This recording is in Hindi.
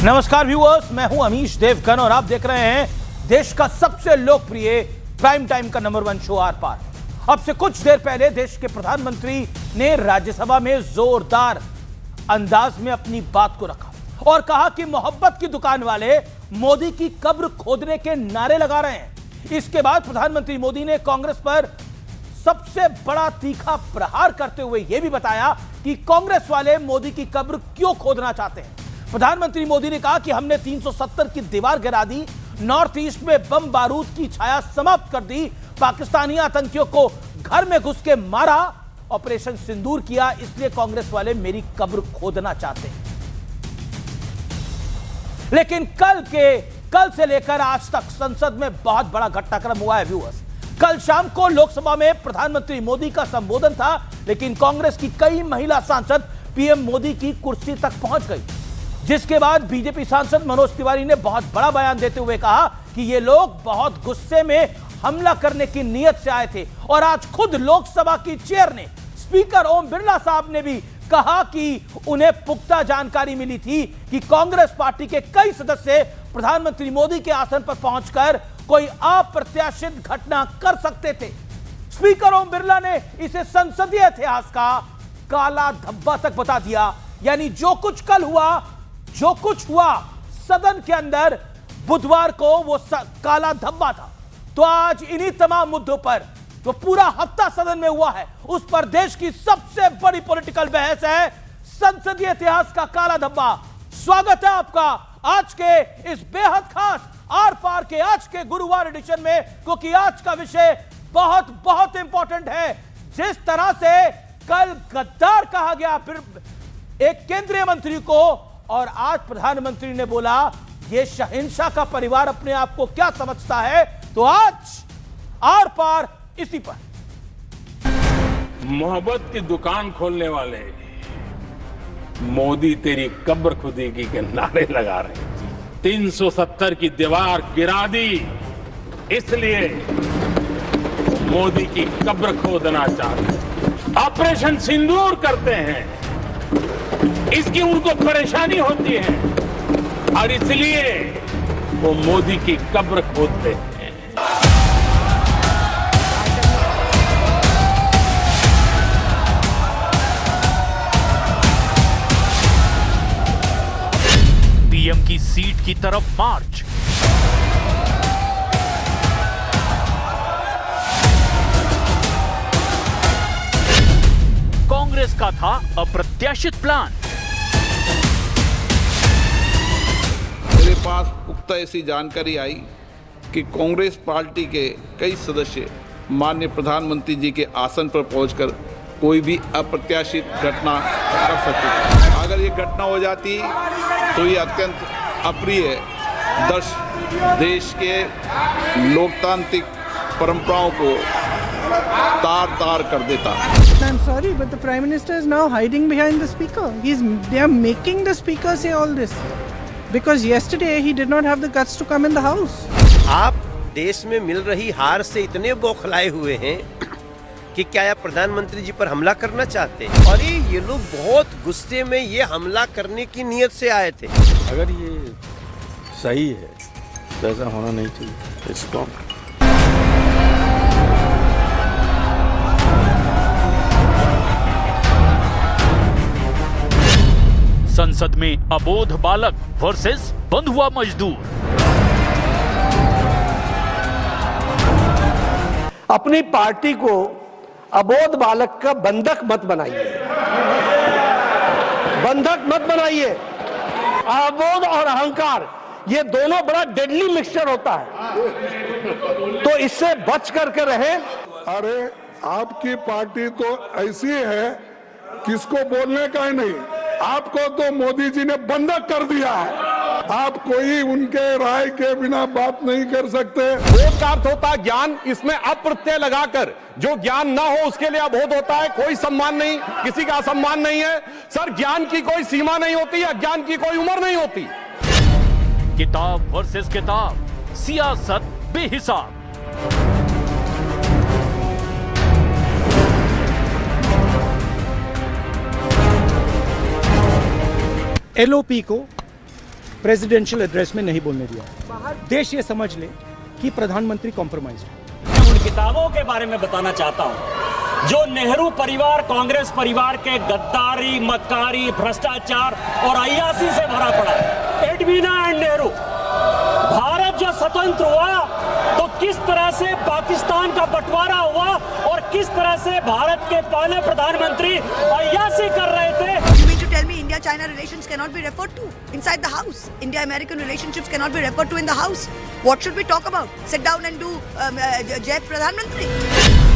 नमस्कार व्यूअर्स, मैं हूं अमीश देवगन और आप देख रहे हैं देश का सबसे लोकप्रिय प्राइम टाइम का नंबर 1 शो आर पार। अब से कुछ देर पहले देश के प्रधानमंत्री ने राज्यसभा में जोरदार अंदाज में अपनी बात को रखा और कहा कि मोहब्बत की दुकान वाले मोदी की कब्र खोदने के नारे लगा रहे हैं। इसके बाद प्रधानमंत्री मोदी ने कांग्रेस पर सबसे बड़ा तीखा प्रहार करते हुए यह भी बताया कि कांग्रेस वाले मोदी की कब्र क्यों खोदना चाहते हैं। प्रधानमंत्री मोदी ने कहा कि हमने 370 की दीवार गिरा दी, नॉर्थ ईस्ट में बम बारूद की छाया समाप्त कर दी, पाकिस्तानी आतंकियों को घर में घुस के मारा, ऑपरेशन सिंदूर किया, इसलिए कांग्रेस वाले मेरी कब्र खोदना चाहते हैं। लेकिन कल से लेकर आज तक संसद में बहुत बड़ा घटनाक्रम हुआ है व्यूअर्स। कल शाम को लोकसभा में प्रधानमंत्री मोदी का संबोधन था, लेकिन कांग्रेस की कई महिला सांसद पीएम मोदी की कुर्सी तक पहुंच गई, जिसके बाद बीजेपी सांसद मनोज तिवारी ने बहुत बड़ा बयान देते हुए कहा कि ये लोग बहुत गुस्से में हमला करने की नीयत से आए थे। और आज खुद लोकसभा की चेयर ने, स्पीकर ओम बिरला साहब ने भी कहा कि उन्हें पुख्ता जानकारी मिली थी कि कांग्रेस पार्टी के कई सदस्य प्रधानमंत्री मोदी के आसन पर पहुंचकर कोई अप्रत्याशित घटना कर सकते थे। स्पीकर ओम बिरला ने इसे संसदीय इतिहास का काला धब्बा तक बता दिया। यानी जो कुछ कल हुआ, जो कुछ हुआ सदन के अंदर बुधवार को, वो काला धब्बा था। तो आज इन्हीं तमाम मुद्दों पर जो पूरा हफ्ता सदन में हुआ है, उस पर देश की सबसे बड़ी पॉलिटिकल बहस है, संसदीय इतिहास का काला धब्बा। स्वागत है आपका आज के इस बेहद खास आर पार के आज के गुरुवार एडिशन में, क्योंकि आज का विषय बहुत बहुत इंपॉर्टेंट है। जिस तरह से कल गद्दार कहा गया फिर एक केंद्रीय मंत्री को, और आज प्रधानमंत्री ने बोला यह शहंशाह का परिवार अपने आप को क्या समझता है। तो आज आर पार इसी पर। मोहब्बत की दुकान खोलने वाले मोदी तेरी कब्र खुदेगी के नारे लगा रहे हैं। 370 की दीवार गिरा दी, इसलिए मोदी की कब्र खोदना चाहते हैं। ऑपरेशन सिंदूर करते हैं, इसकी उनको परेशानी होती है और इसलिए वो मोदी की कब्र खोदते हैं। पीएम की सीट की तरफ मार्च। कांग्रेस का था अप्रत्याशित प्लान। मेरे पास पुख्ता ऐसी जानकारी आई कि कांग्रेस पार्टी के कई सदस्य माननीय प्रधानमंत्री जी के आसन पर पहुंचकर कोई भी अप्रत्याशित घटना कर सकते थे। अगर ये घटना हो जाती तो ये अत्यंत अप्रिय देश के लोकतांत्रिक परंपराओं को तार तार कर देता। I'm sorry, but the Prime Minister is now hiding behind the Speaker. They are making the Speaker say all this. Because yesterday he did not have the guts to come in the house. आप देश में मिल रही हार से इतने बौखलाए हुए हैं कि क्या आप प्रधानमंत्री जी पर हमला करना चाहते हैं? और ये लोग बहुत गुस्से में ये हमला करने की नीयत से आए थे। अगर ये सही है तो ऐसा होना नहीं चाहिए। It's wrong. संसद में अबोध बालक वर्सेस बंधुआ मजदूर। अपनी पार्टी को अबोध बालक का बंधक मत बनाइए, बंधक मत बनाइए। अबोध और अहंकार ये दोनों बड़ा डेडली मिक्सचर होता है, तो इससे बच करके रहे। अरे आपकी पार्टी तो ऐसी है किसको बोलने का ही नहीं, आपको तो मोदी जी ने बंधक कर दिया है। आप कोई उनके राय के बिना बात नहीं कर सकते। बोध का अर्थ होता है ज्ञान, इसमें अप्रत्यय लगाकर जो ज्ञान ना हो उसके लिए अबोध होता है। कोई सम्मान नहीं, किसी का असम्मान नहीं है सर। ज्ञान की कोई सीमा नहीं होती, अज्ञान की कोई उम्र नहीं होती। किताब वर्सेस किताब, सियासत बेहिसाब। एलओपी को प्रेसिडेंशियल एड्रेस में नहीं बोलने दिया। देश ये समझ ले कि प्रधानमंत्री कॉम्प्रोमाइज है। मैं उन किताबों के बारे में बताना चाहता हूं जो नेहरू परिवार, कांग्रेस परिवार के गद्दारी, मक्कारी, भ्रष्टाचार और अय्यासी से भरा पड़ा है। Edwina and Nehru. भारत जब स्वतंत्र हुआ तो किस तरह से पाकिस्तान का बंटवारा हुआ और किस तरह से भारत के पहले प्रधानमंत्री अय्यासी कर रहे थे। You mean to tell me India-China relations cannot be referred to inside the house? India-American relationships cannot be referred to in the house? What should we talk about? Sit down and do Jai Pradhan Mantri?